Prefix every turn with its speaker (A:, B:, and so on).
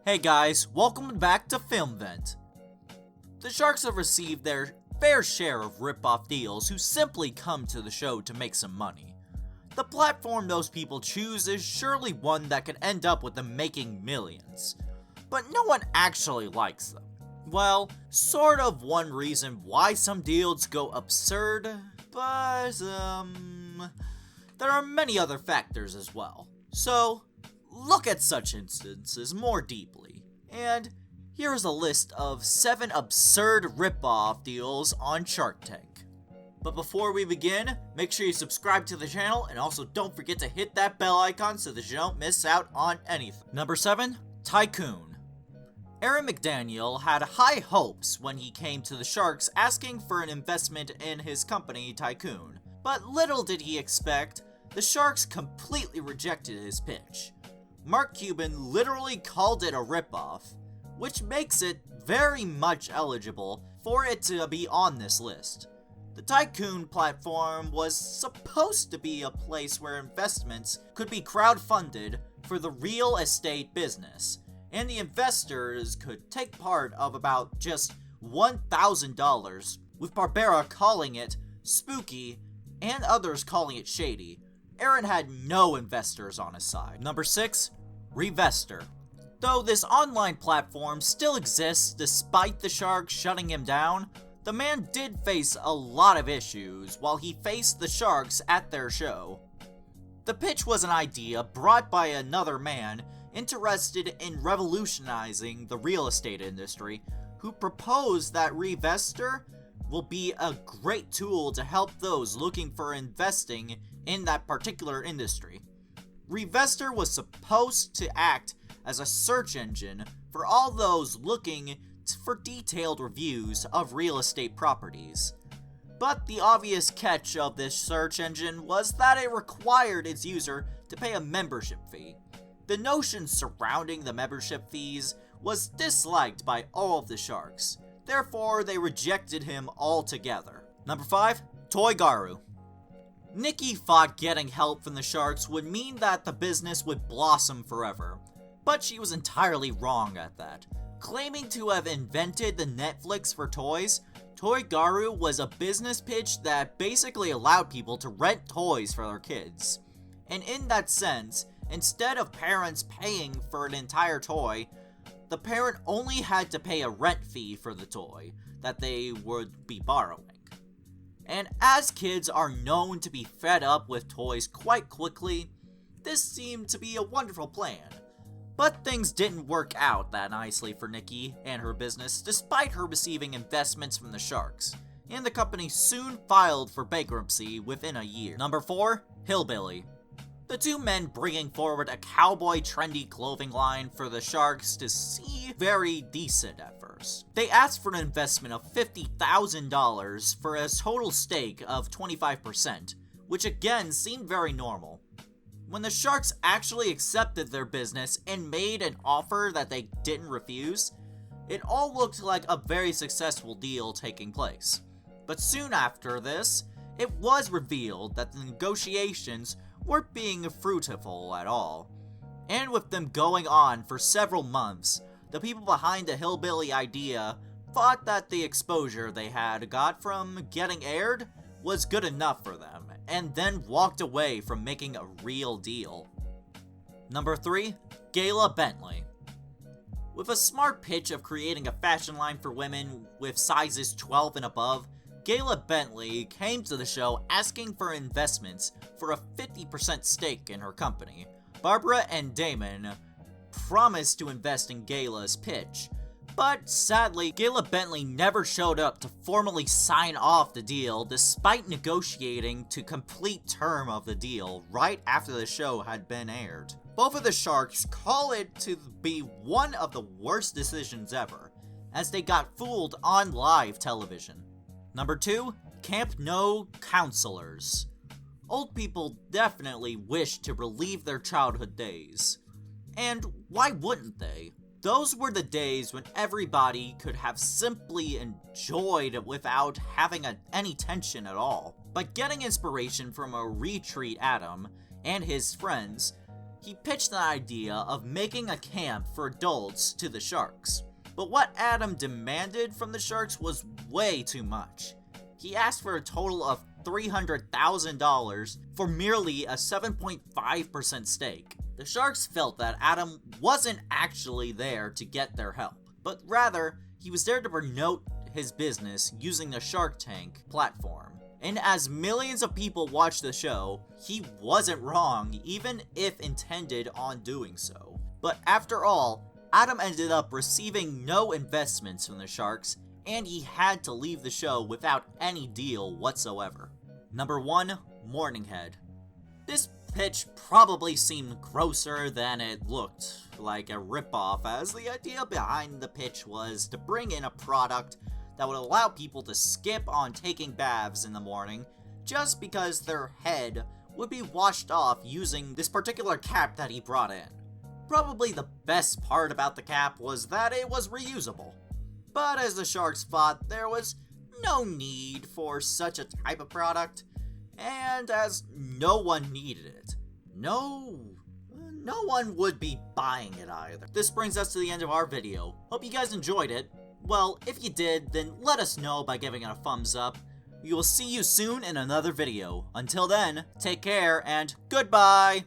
A: Hey guys, welcome back to Film Vent. The Sharks have received their fair share of rip-off deals who simply come to the show to make some money. The platform those people choose is surely one that could end up with them making millions, but no one actually likes them. Well, sort of one reason why some deals go absurd, but there are many other factors as well. So, look at such instances more deeply, and here is a list of 7 absurd rip-off deals on Shark Tank. But before we begin, make sure you subscribe to the channel, and also don't forget to hit that bell icon so that you don't miss out on anything. Number 7, TYCOON. Aaron McDaniel had high hopes when he came to the Sharks asking for an investment in his company, TYCOON. But little did he expect, the Sharks completely rejected his pitch. Mark Cuban literally called it a ripoff, which makes it very much eligible for it to be on this list. The TYCOON platform was supposed to be a place where investments could be crowdfunded for the real estate business, and the investors could take part of about just $1,000, with Barbera calling it spooky and others calling it shady. Aaron had no investors on his side. Number 6, Revestor. Though this online platform still exists despite the Sharks shutting him down, the man did face a lot of issues while he faced the Sharks at their show. The pitch was an idea brought by another man interested in revolutionizing the real estate industry, who proposed that Revestor will be a great tool to help those looking for investing in that particular industry. Revestor was supposed to act as a search engine for all those looking for detailed reviews of real estate properties. But the obvious catch of this search engine was that it required its user to pay a membership fee. The notion surrounding the membership fees was disliked by all of the Sharks, therefore they rejected him altogether. Number 5, TYCOON. Nikki thought getting help from the Sharks would mean that the business would blossom forever, but she was entirely wrong at that. Claiming to have invented the Netflix for toys, TYCOON was a business pitch that basically allowed people to rent toys for their kids. And in that sense, instead of parents paying for an entire toy, the parent only had to pay a rent fee for the toy that they would be borrowing. And as kids are known to be fed up with toys quite quickly, this seemed to be a wonderful plan. But things didn't work out that nicely for Nikki and her business, despite her receiving investments from the Sharks, and the company soon filed for bankruptcy within a year. Number 4, Hillbilly. The two men bringing forward a cowboy trendy clothing line for the Sharks to see very decent at first. They asked for an investment of $50,000 for a total stake of 25%, which again seemed very normal. When the Sharks actually accepted their business and made an offer that they didn't refuse, it all looked like a very successful deal taking place. But soon after this, it was revealed that the negotiations weren't being fruitful at all. And with them going on for several months, the people behind the Hillbilly idea thought that the exposure they had got from getting aired was good enough for them, and then walked away from making a real deal. Number 3, GAYLA Bentley. With a smart pitch of creating a fashion line for women with sizes 12 and above, GAYLA Bentley came to the show asking for investments for a 50% stake in her company. Barbara and Damon promised to invest in GAYLA's pitch, but sadly, GAYLA Bentley never showed up to formally sign off the deal despite negotiating to complete term of the deal right after the show had been aired. Both of the Sharks call it to be one of the worst decisions ever, as they got fooled on live television. Number 2, Camp No Counselors. Old people definitely wish to relive their childhood days. And why wouldn't they? Those were the days when everybody could have simply enjoyed without having any tension at all. But getting inspiration from a retreat Adam and his friends, he pitched the idea of making a camp for adults to the sharks. But what Adam demanded from the sharks was way too much. He asked for a total of $300,000 for merely a 7.5% stake. The sharks felt that Adam wasn't actually there to get their help, but rather, he was there to promote his business using the Shark Tank platform. And as millions of people watched the show, he wasn't wrong, even if intended on doing so. But after all, Adam ended up receiving no investments from the sharks, and he had to leave the show without any deal whatsoever. Number 1, Morninghead. This pitch probably seemed grosser than it looked like a ripoff, as the idea behind the pitch was to bring in a product that would allow people to skip on taking baths in the morning just because their head would be washed off using this particular cap that he brought in. Probably the best part about the cap was that it was reusable. But as the sharks thought, there was no need for such a type of product, and as no one needed it, no one would be buying it either. This brings us to the end of our video. Hope you guys enjoyed it. Well, if you did, then let us know by giving it a thumbs up. We will see you soon in another video. Until then, take care and goodbye!